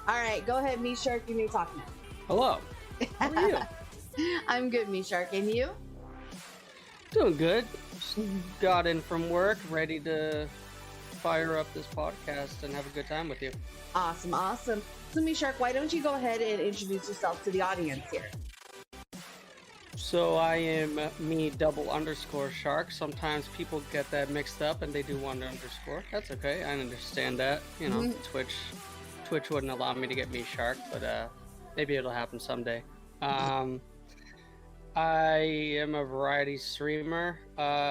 All right, go ahead, MeShark. You may talk now. Hello. How are you? I'm good, MeShark. And you? Doing good. Just got in from work, ready to fire up this podcast and have a good time with you. Awesome, awesome. So, MeShark, why don't you go ahead and introduce yourself to the audience here? So I am me_Shark. Sometimes people get that mixed up and they do one underscore. That's okay. I understand that. You know, Twitch wouldn't allow me to get MeShark, but maybe it'll happen someday. I am a variety streamer.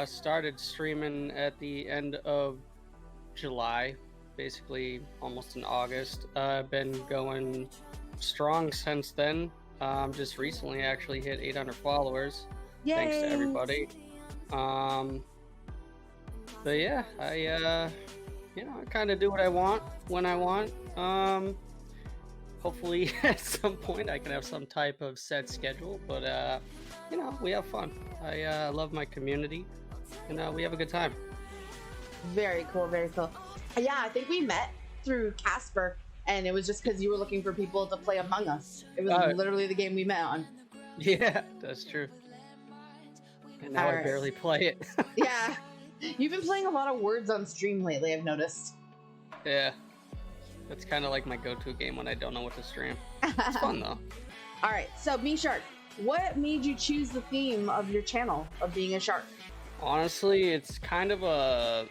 Started streaming at the end of July, basically almost in August. I've been going strong since then. Just recently actually hit 800 followers. Yay! Thanks to everybody. But yeah, I kind of do what I want when I want. Hopefully at some point I can have some type of set schedule, but we have fun. I love my community, and we have a good time. Very cool, very cool. Yeah, I think we met through Casper, and it was just because you were looking for people to play Among Us. It was literally the game we met on. Yeah, that's true. And now I barely play it. Yeah, you've been playing a lot of Words on stream lately, I've noticed. Yeah, that's kind of like my go-to game when I don't know what to stream. It's fun though. All right, so MeShark, what made you choose the theme of your channel of being a shark? Honestly, it's kind of a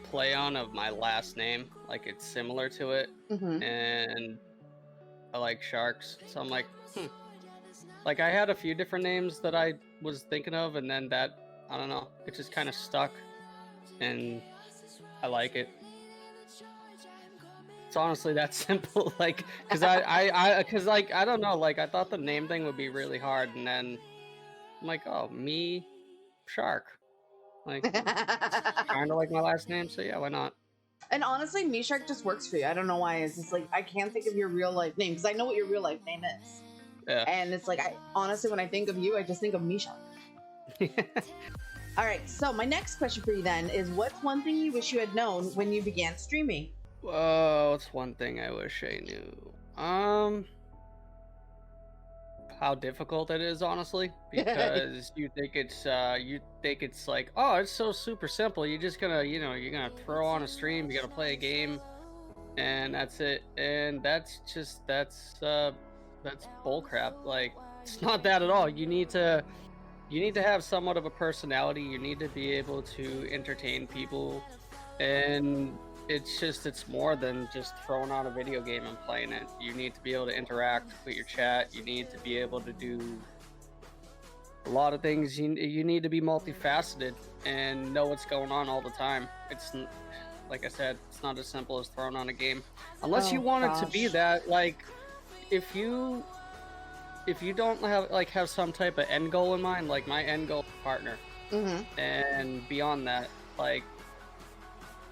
play on of my last name. Like, it's similar to it, and I like sharks, so I'm like, Like, I had a few different names that I was thinking of, and then that, I don't know, it just kind of stuck, and I like it. It's honestly that simple. Like, because I don't know, like, I thought the name thing would be really hard, and then I'm like, oh, MeShark. Like, it's kind of like my last name, so yeah, why not? And honestly, MeShark just works for you. I don't know why. It's just like, I can't think of your real life name, because I know what your real life name is. Yeah. And it's like, honestly, when I think of you, I just think of MeShark. All right, so my next question for you then is, what's one thing you wish you had known when you began streaming? Whoa, what's one thing I wish I knew? How difficult it is, honestly, because you think it's like, oh, it's so super simple. You're just gonna, you're gonna throw on a stream, you gotta play a game, and that's it. And that's bullcrap. Like, it's not that at all. You need to have somewhat of a personality. You need to be able to entertain people, and it's more than just throwing on a video game and playing it. You need to be able to interact with your chat. You need to be able to do a lot of things. You need to be multifaceted and know what's going on all the time. It's, like I said, it's not as simple as throwing on a game, unless you want it to be that. Like, if you don't have some type of end goal in mind, like my end goal is partner, and beyond that, like,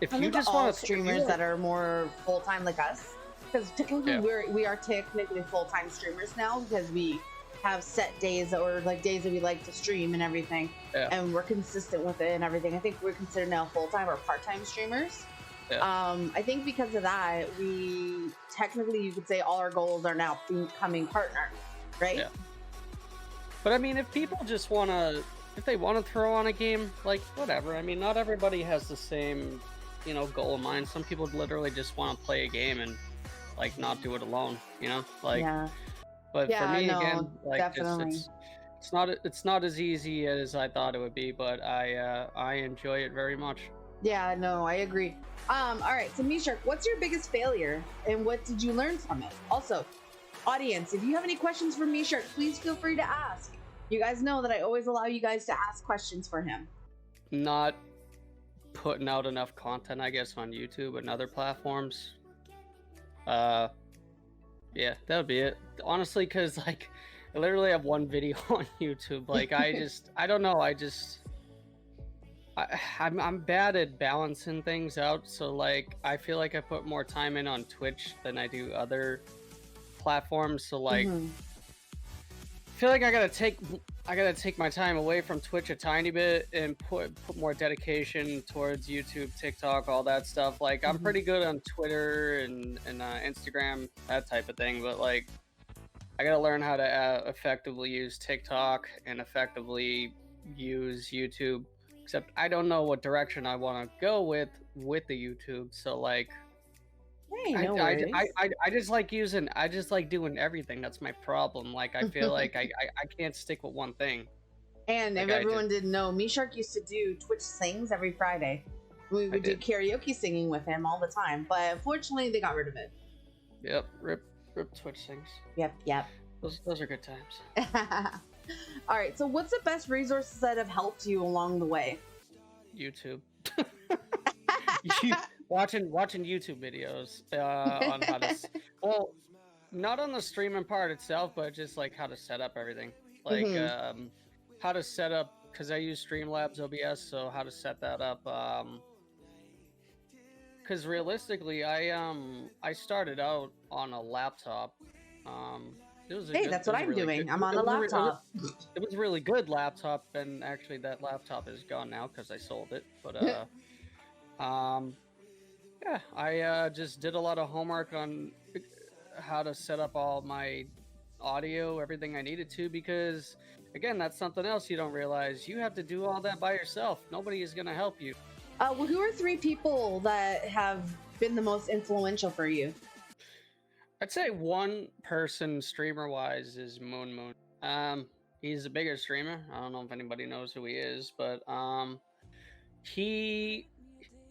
if you just want to streamers that are more full-time like us, because technically we are technically full-time streamers now, because we have set days or like days that we like to stream and everything, and we're consistent with it and everything. I think we're considered now full-time or part-time streamers. I think because of that, we technically, you could say, all our goals are now becoming partner, right? Yeah. But I mean, if people just if they want to throw on a game, like, whatever. I mean, not everybody has the same, goal in mind. Some people literally just want to play a game and, like, not do it alone, like. Yeah. But for me, again, like, definitely. it's not as easy as I thought it would be, but I enjoy it very much. Yeah, no, I agree. All right, so MeShark, what's your biggest failure, and what did you learn from it? Also, audience, if you have any questions for MeShark, please feel free to ask. You guys know that I always allow you guys to ask questions for him. Not putting out enough content, I guess, on YouTube and other platforms. Yeah, that would be it. Honestly, because, like, I literally have one video on YouTube. Like, I don't know. I'm bad at balancing things out. So, like, I feel like I put more time in on Twitch than I do other platforms. So, like, feel like I gotta take my time away from Twitch a tiny bit and put more dedication towards YouTube, TikTok, all that stuff. Like I'm pretty good on Twitter and Instagram, that type of thing, but like I gotta learn how to effectively use TikTok and effectively use YouTube. Except I don't know what direction I want to go with the YouTube. So like, hey, no worries. I just like doing everything. That's my problem. Like I feel like I can't stick with one thing. And like, if everyone didn't know, MeShark used to do Twitch sings every Friday. We would do karaoke singing with him all the time, but unfortunately they got rid of it. Yep, rip Twitch sings. Yep. Those are good times. All right, so what's the best resources that have helped you along the way? YouTube. watching YouTube videos on how to, well, not on the streaming part itself, but just like how to set up everything. Like how to set up, because I use Streamlabs OBS, so how to set that up. Because realistically, I started out on a laptop. That's what I'm doing. I'm on a laptop. It was a really good laptop, and actually that laptop is gone now because I sold it. But yeah, I just did a lot of homework on how to set up all my audio, everything I needed to, because again, that's something else you don't realize. You have to do all that by yourself. Nobody is going to help you. Well, who are 3 people that have been the most influential for you? I'd say one person streamer-wise is Moon. He's a bigger streamer. I don't know if anybody knows who he is, but he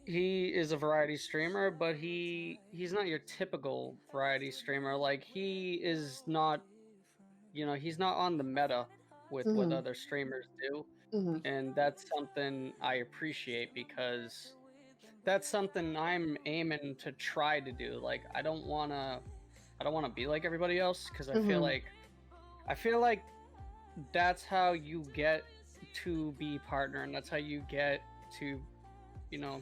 is a variety streamer, but he's not your typical variety streamer. Like he is not, he's not on the meta with what other streamers do, and that's something I appreciate because that's something I'm aiming to try to do. Like I don't want to be like everybody else, because I feel like that's how you get to be partner, and that's how you get to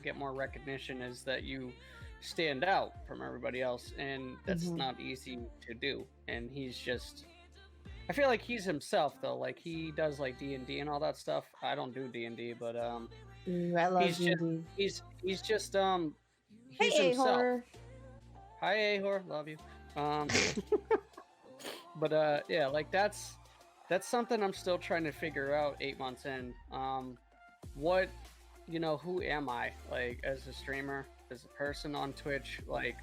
get more recognition, is that you stand out from everybody else, and that's not easy to do. And I feel like he's himself though. Like he does like D&D and all that stuff. I don't do D&D, but I love D&D. He's just he's hey, himself. Ahor. Hi Ahor, love you. But yeah, like that's something I'm still trying to figure out 8 months in. What, who am I, like, as a streamer, as a person on Twitch? Like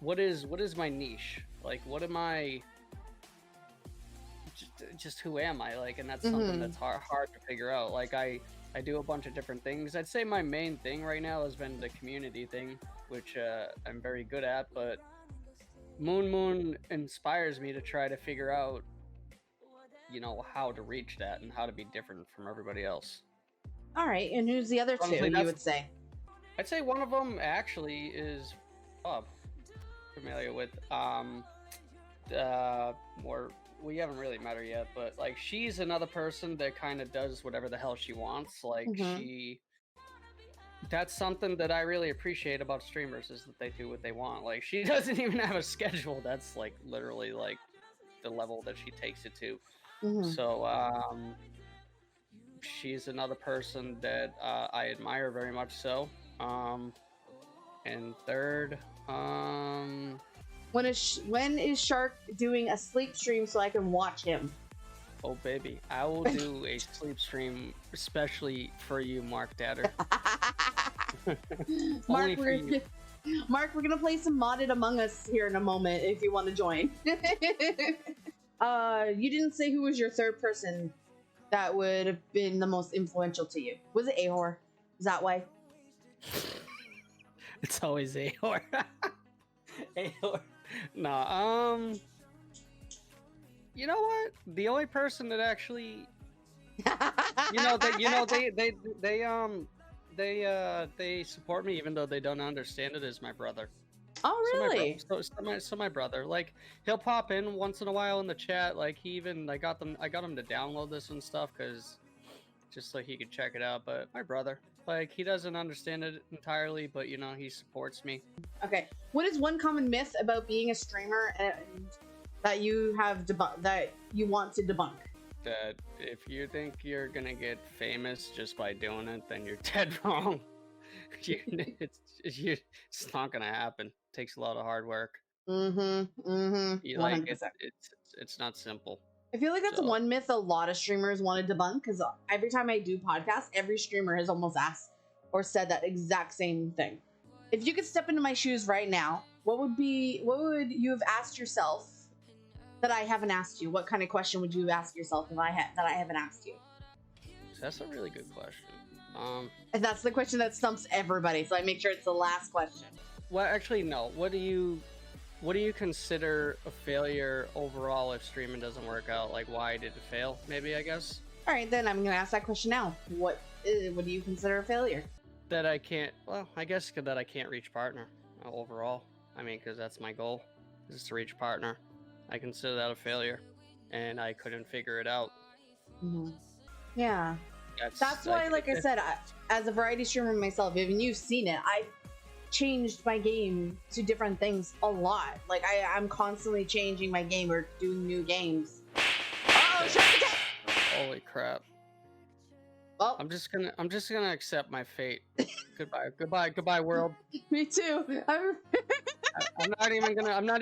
what is my niche? Like what am I, just who am I, like? And that's something that's hard to figure out. Like I do a bunch of different things. I'd say my main thing right now has been the community thing, which I'm very good at, but Moon inspires me to try to figure out, how to reach that and how to be different from everybody else. All right, and who's the other two, you would say? I'd say one of them actually is Bob. Familiar with we haven't really met her yet, but like she's another person that kind of does whatever the hell she wants. Like that's something that I really appreciate about streamers, is that they do what they want. Like she doesn't even have a schedule. That's like literally like the level that she takes it to. So she's another person that I admire very much so. And third, when is Shark doing a sleep stream so I can watch him? Oh baby, I will do a sleep stream especially for you, Mark Datter. Mark, we're gonna play some modded Among Us here in a moment if you want to join. You didn't say who was your third person that would have been the most influential to you. Was it Ahor? Is that why? It's always Ahor. Ahor. No, you know what? The only person that actually, they support me even though they don't understand it, is my brother. Oh, really? So my brother, like, he'll pop in once in a while in the chat. Like I got him to download this and stuff because just so he could check it out. But my brother, like, he doesn't understand it entirely, but he supports me. Okay, what is one common myth about being a streamer and that you have that you want to debunk? that if you think you're gonna get famous just by doing it, then you're dead wrong. It's not gonna happen. It takes a lot of hard work. You like 100%. It's not simple. I feel like that's one myth a lot of streamers want to debunk, because every time I do podcasts, every streamer has almost asked or said that exact same thing. If you could step into my shoes right now, what would you have asked yourself that I haven't asked you? What kind of question would you ask yourself that I haven't asked you? That's a really good question. And that's the question that stumps everybody, so I make sure it's the last question. Well, actually, no. What do you consider a failure overall if streaming doesn't work out? Like, why did it fail? Maybe, I guess. All right, then I'm gonna ask that question now. What do you consider a failure? That I can't. Well, I guess that I can't reach partner overall. I mean, because that's my goal, is to reach partner. I consider that a failure, and I couldn't figure it out. Yeah. That's why, like I said, as a variety streamer myself, even you've seen it, I've changed my game to different things a lot. Like I'm constantly changing my game or doing new games. Oh, shark attack! Holy crap! Well, I'm just gonna accept my fate. Goodbye, world. Me too. I'm not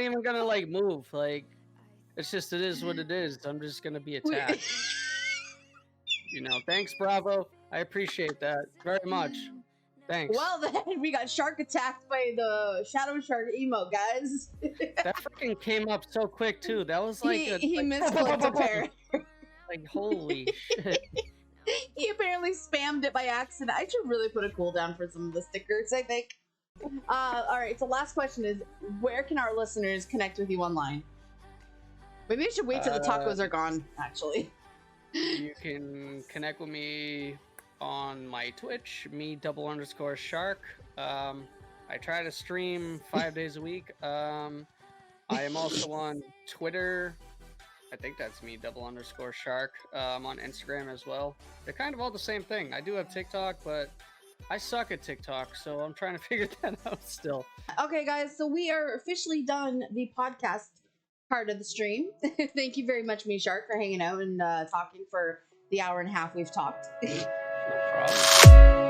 even gonna like move. Like, it's just, it is what it is. I'm just gonna be attacked. You know, thanks, Bravo. I appreciate that very much. Thanks. Well, then we got shark attacked by the shadow shark emote, guys. That freaking came up so quick too. That was like he misclicked apparently. Like, holy shit. He apparently spammed it by accident. I should really put a cooldown for some of the stickers, I think. All right, so last question is, where can our listeners connect with you online? Maybe I should wait till the tacos are gone, actually. You can connect with me on my Twitch, me_Shark. I try to stream 5 days a week. I am also on Twitter. I think that's me_Shark. I'm on Instagram as well. They're kind of all the same thing. I do have TikTok, but I suck at TikTok, so I'm trying to figure that out still. Okay, guys, so we are officially done the podcast part of the stream. Thank you very much, MeShark, for hanging out and talking for the hour and a half we've talked. No problem.